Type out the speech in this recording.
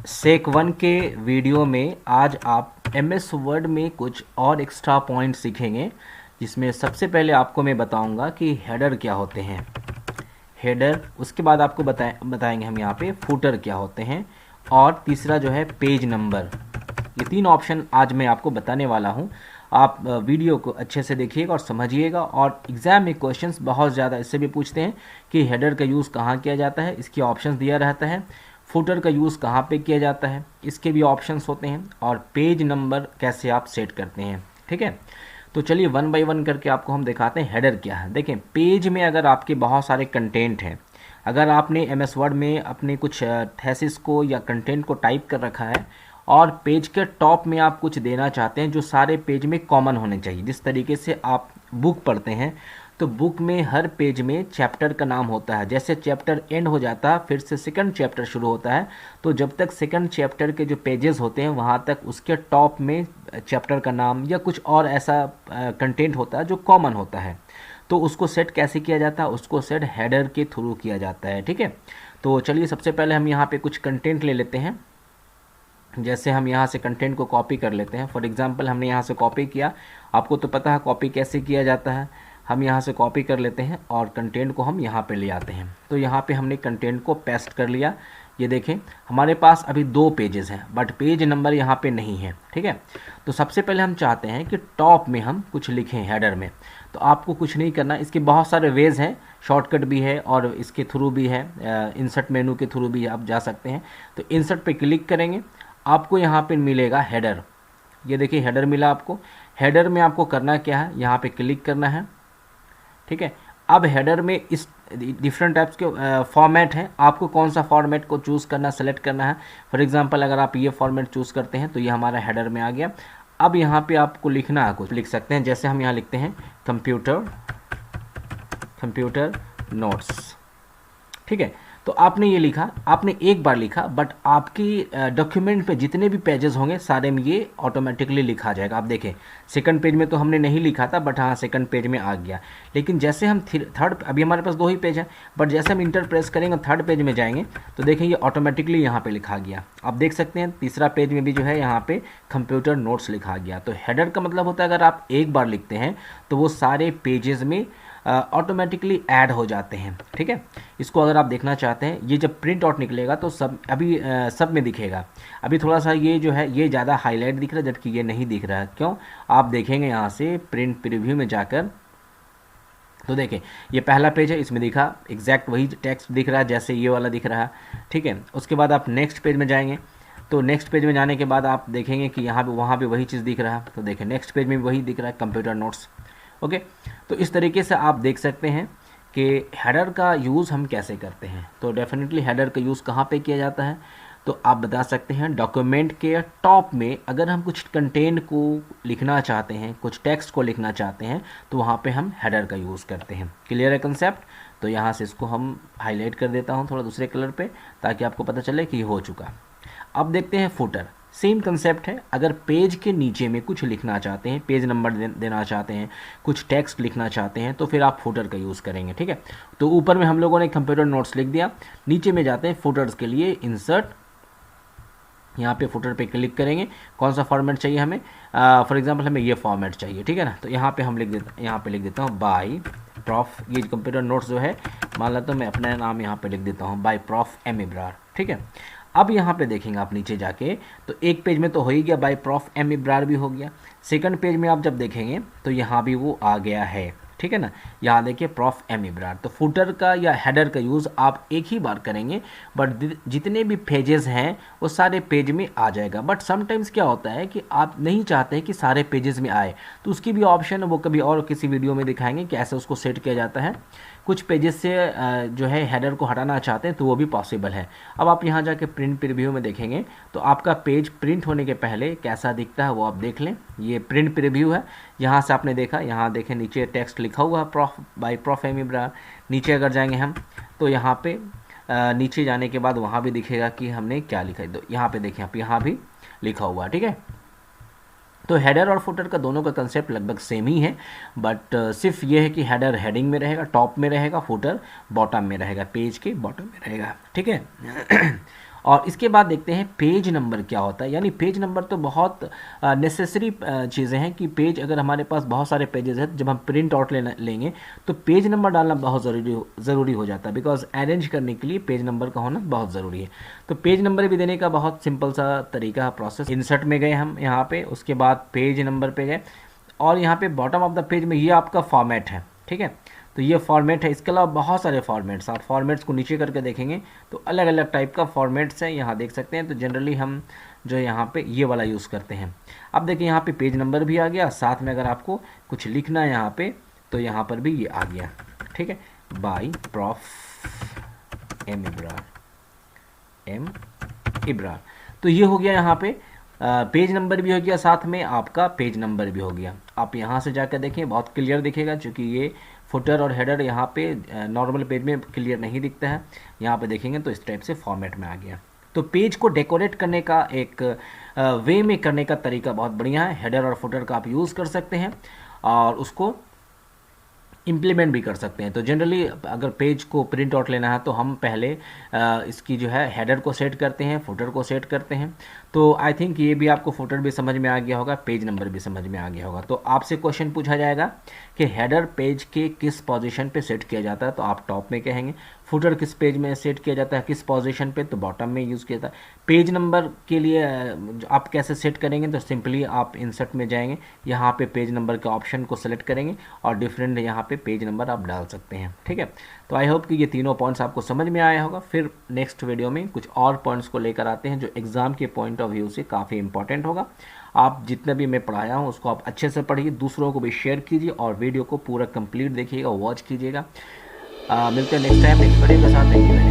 सेक 1 के वीडियो में आज आप एमएस वर्ड में कुछ और एक्स्ट्रा पॉइंट सीखेंगे, जिसमें सबसे पहले आपको मैं बताऊंगा कि हेडर क्या होते हैं। हेडर, उसके बाद आपको बताएंगे हम यहाँ पे फुटर क्या होते हैं, और तीसरा जो है पेज नंबर। ये तीन ऑप्शन आज मैं आपको बताने वाला हूँ। आप वीडियो को अच्छे से देखिएगा और समझिएगा। और एग्ज़ाम में क्वेश्चंस बहुत ज़्यादा इससे भी पूछते हैं कि हेडर का यूज़ कहाँ किया जाता है, इसके ऑप्शंस दिया रहता है। फुटर का यूज़ कहाँ पे किया जाता है, इसके भी ऑप्शंस होते हैं। और पेज नंबर कैसे आप सेट करते हैं, ठीक है। तो चलिए वन बाय वन करके आपको हम दिखाते हैं हेडर क्या है। देखें, पेज में अगर आपके बहुत सारे कंटेंट हैं, अगर आपने एमएस वर्ड में अपने कुछ थेसिस को या कंटेंट को टाइप कर रखा है और पेज के टॉप में आप कुछ देना चाहते हैं जो सारे पेज में कॉमन होने चाहिए। जिस तरीके से आप बुक पढ़ते हैं तो बुक में हर पेज में चैप्टर का नाम होता है। जैसे चैप्टर एंड हो जाता है फिर से सेकंड चैप्टर शुरू होता है, तो जब तक सेकंड चैप्टर के जो पेजेस होते हैं वहाँ तक उसके टॉप में चैप्टर का नाम या कुछ और ऐसा कंटेंट होता है जो कॉमन होता है। तो उसको सेट कैसे किया जाता है, उसको सेट हेडर के थ्रू किया जाता है, ठीक है। तो चलिए सबसे पहले हम यहाँ पे कुछ कंटेंट ले लेते हैं। जैसे हम यहाँ से कंटेंट को कॉपी कर लेते हैं। फॉर एग्जांपल हमने यहाँ से कॉपी किया, आपको तो पता है कॉपी कैसे किया जाता है। हम यहाँ से कॉपी कर लेते हैं और कंटेंट को हम यहाँ पे ले आते हैं। तो यहाँ पे हमने कंटेंट को पेस्ट कर लिया। ये देखें हमारे पास अभी 2 पेजेस हैं बट पेज नंबर यहाँ पे नहीं है, ठीक है। तो सबसे पहले हम चाहते हैं कि टॉप में हम कुछ लिखें हेडर में। तो आपको कुछ नहीं करना, इसके बहुत सारे वेज हैं, शॉर्टकट भी है और इसके थ्रू भी है, इंसर्ट मेनू के थ्रू भी आप जा सकते हैं। तो इंसर्ट पे क्लिक करेंगे, आपको यहाँ पे मिलेगा हेडर। ये देखिए हेडर मिला आपको। हेडर में आपको करना क्या है, यहाँ पे क्लिक करना है, ठीक है। अब हेडर में इस डिफरेंट टाइप्स के फॉर्मेट हैं, आपको कौन सा फॉर्मेट को चूज़ करना, सेलेक्ट करना है। फॉर एग्जांपल अगर आप ये फॉर्मेट चूज़ करते हैं तो ये हमारा हेडर में आ गया। अब यहाँ पे आपको लिखना है, कुछ लिख सकते हैं। जैसे हम यहाँ लिखते हैं कंप्यूटर नोट्स, ठीक है। तो आपने ये लिखा, आपने एक बार लिखा, बट आपकी डॉक्यूमेंट पे जितने भी पेजेस होंगे सारे में ये ऑटोमेटिकली लिखा जाएगा। आप देखें सेकंड पेज में तो हमने नहीं लिखा था, बट हाँ सेकंड पेज में आ गया। लेकिन जैसे हम थर्ड, अभी हमारे पास 2 ही पेज हैं, बट जैसे हम इंटर प्रेस करेंगे थर्ड पेज में जाएंगे तो देखें ये ऑटोमेटिकली यहाँ पे लिखा गया। आप देख सकते हैं तीसरा पेज में भी जो है यहाँ पे कंप्यूटर नोट्स लिखा गया। तो हेडर का मतलब होता है अगर आप एक बार लिखते हैं तो वो सारे पेजेस में ऑटोमेटिकली ऐड हो जाते हैं, ठीक है। इसको अगर आप देखना चाहते हैं, ये जब प्रिंट आउट निकलेगा तो सब अभी सब में दिखेगा। अभी थोड़ा सा ये जो है ये ज़्यादा हाईलाइट दिख रहा है जबकि ये नहीं दिख रहा है। क्यों, आप देखेंगे यहाँ से प्रिंट प्रीव्यू में जाकर तो देखें ये पहला पेज है, इसमें दिखा एग्जैक्ट वही टेक्स्ट दिख रहा है जैसे ये वाला दिख रहा है, ठीक है। उसके बाद आप नेक्स्ट पेज में जाएंगे तो नेक्स्ट पेज में जाने के बाद आप देखेंगे कि यहाँ पे वहाँ पे वही चीज़ दिख रहा है। तो देखें नेक्स्ट पेज में वही दिख रहा है, कंप्यूटर नोट्स, ओके। तो इस तरीके से आप देख सकते हैं कि हेडर का यूज़ हम कैसे करते हैं। तो डेफिनेटली हेडर का यूज़ कहाँ पे किया जाता है, तो आप बता सकते हैं डॉक्यूमेंट के टॉप में अगर हम कुछ कंटेंट को लिखना चाहते हैं, कुछ टेक्स्ट को लिखना चाहते हैं तो वहाँ पे हम हेडर का यूज़ करते हैं। क्लियर है कंसेप्ट। तो यहाँ से इसको हम हाईलाइट कर देता हूँ थोड़ा दूसरे कलर पे ताकि आपको पता चले कि ये हो चुका। अब देखते हैं फुटर। सेम कंसेप्ट है, अगर पेज के नीचे में कुछ लिखना चाहते हैं, पेज नंबर देना चाहते हैं, कुछ टेक्स्ट लिखना चाहते हैं तो फिर आप फुटर का यूज़ करेंगे, ठीक है। तो ऊपर में हम लोगों ने कंप्यूटर नोट्स लिख दिया, नीचे में जाते हैं फुटर्स के लिए, इंसर्ट, यहाँ पे फुटर पे क्लिक करेंगे। कौन सा फॉर्मेट चाहिए हमें, फॉर एग्जांपल हमें ये फॉर्मेट चाहिए, ठीक है ना। तो यहाँ पे हम यहाँ पे लिख देता हूँ बाय प्रॉफ, ये कंप्यूटर नोट्स जो है मान लेता हूँ मैं अपना नाम यहाँ पे लिख देता हूँ बाय प्रॉफ एम इब्रार, ठीक है। अब यहाँ पे देखेंगे आप नीचे जाके तो एक पेज में तो हो ही गया, बाय प्रॉफ एम इब्रार भी हो गया। सेकंड पेज में आप जब देखेंगे तो यहाँ भी वो आ गया है, ठीक है ना। यहाँ देखिए प्रॉफ एम इब्रार। तो फुटर का या हेडर का यूज़ आप एक ही बार करेंगे बट जितने भी पेजेस हैं वो सारे पेज में आ जाएगा। बट समटाइम्स क्या होता है कि आप नहीं चाहते कि सारे पेजेस में आए, तो उसकी भी ऑप्शन है, वो कभी और किसी वीडियो में दिखाएंगे कि ऐसे उसको सेट किया जाता है। कुछ पेजेस से जो है हेडर को हटाना चाहते हैं तो वो भी पॉसिबल है। अब आप यहाँ जाके प्रिंट प्रीव्यू में देखेंगे तो आपका पेज प्रिंट होने के पहले कैसा दिखता है वो आप देख लें। ये प्रिंट प्रीव्यू है, यहाँ से आपने देखा, यहाँ देखें नीचे टेक्स्ट लिखा हुआ है prof by prof M Ibrar. नीचे अगर जाएंगे हम तो यहाँ पे नीचे जाने के बाद वहाँ भी दिखेगा कि हमने क्या लिखा है। तो यहाँ पे देखें आप, यहाँ भी लिखा हुआ है, ठीक है। तो हेडर और फुटर का दोनों का कंसेप्ट लगभग सेम ही है, बट सिर्फ ये है कि हेडर हेडिंग में रहेगा, टॉप में रहेगा, फुटर बॉटम में रहेगा, पेज के बॉटम में रहेगा, ठीक है। और इसके बाद देखते हैं पेज नंबर क्या होता है। यानी पेज नंबर तो बहुत नेसेसरी चीज़ें हैं कि पेज अगर हमारे पास बहुत सारे पेजेस हैं, जब हम प्रिंट आउट लेंगे तो पेज नंबर डालना बहुत ज़रूरी हो जाता है, बिकॉज अरेंज करने के लिए पेज नंबर का होना बहुत ज़रूरी है। तो पेज नंबर भी देने का बहुत सिंपल सा तरीका है, प्रोसेस। इंसर्ट में गए हम यहाँ पे, उसके बाद पेज नंबर पे गए और यहाँ पे बॉटम ऑफ द पेज में ये आपका फॉर्मेट है, ठीक है। तो ये फॉर्मेट है, इसके अलावा बहुत सारे फॉर्मेट्स, आप फॉर्मेट्स को नीचे करके देखेंगे तो अलग अलग टाइप का फॉर्मेट्स हैं, यहाँ देख सकते हैं। तो जनरली हम जो यहाँ पे ये वाला यूज़ करते हैं। अब देखिए यहाँ पे पेज नंबर भी आ गया, साथ में अगर आपको कुछ लिखना है यहाँ पे तो यहाँ पर भी ये आ गया, ठीक है। By prof M Ibrar. तो ये हो गया यहाँ पे पेज नंबर भी हो गया, साथ में आपका पेज नंबर भी हो गया। आप यहाँ से जाकर देखें, बहुत क्लियर दिखेगा, क्योंकि ये फुटर और हेडर यहाँ पे नॉर्मल पेज में क्लियर नहीं दिखता है। यहाँ पे देखेंगे तो इस टाइप से फॉर्मेट में आ गया। तो पेज को डेकोरेट करने का एक वे में करने का तरीका बहुत बढ़िया है। हेडर और फुटर का आप यूज़ कर सकते हैं और उसको इम्प्लीमेंट भी कर सकते हैं। तो जनरली अगर पेज को प्रिंट आउट लेना है तो हम पहले इसकी जो है हेडर को सेट करते हैं, फुटर को सेट करते हैं। तो आई थिंक ये भी आपको फुटर भी समझ में आ गया होगा, पेज नंबर भी समझ में आ गया होगा। तो आपसे क्वेश्चन पूछा जाएगा कि हेडर पेज के किस पोजीशन पे सेट किया जाता है, तो आप टॉप में कहेंगे। फुटर किस पेज में सेट किया जाता है, किस पोजीशन पे, तो बॉटम में यूज़ किया जाता है। पेज नंबर के लिए आप कैसे सेट करेंगे, तो सिंपली आप इंसर्ट में जाएंगे, यहाँ पे पेज नंबर के ऑप्शन को सेलेक्ट करेंगे और डिफरेंट यहाँ पे पेज नंबर आप डाल सकते हैं, ठीक है। तो आई होप कि ये तीनों पॉइंट्स आपको समझ में आया होगा। फिर नेक्स्ट वीडियो में कुछ और पॉइंट्स को लेकर आते हैं जो एग्ज़ाम के पॉइंट ऑफ व्यू से काफ़ी इंपॉर्टेंट होगा। आप जितना भी मैं पढ़ाया हूँ उसको आप अच्छे से पढ़िए, दूसरों को भी शेयर कीजिए और वीडियो को पूरा कंप्लीट देखिएगा, वॉच कीजिएगा। मिलते हैं नेक्स्ट टाइम नेक्स्ट वीडियो के साथ। Thank you.